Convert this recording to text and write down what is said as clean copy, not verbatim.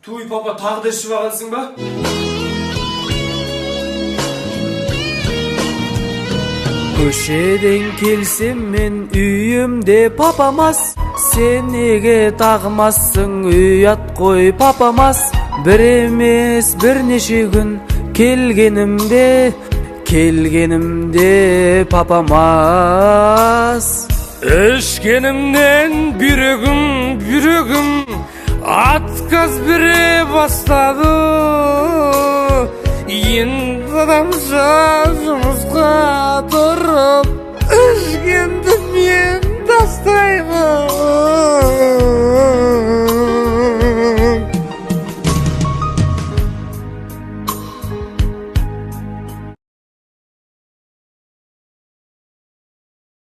Туй папа тағы да ішіп алғансың ба? Көшеден келсем мен үйімде папамас, сен неге тағмассың ұят қой папамас. Бір емес бірнеше күн келгенімде папамас. Ішкенімнен бүйрегім отказ бере бастады. Енді адамша жұмысқа тұрып, ішкенді мен тастаймын.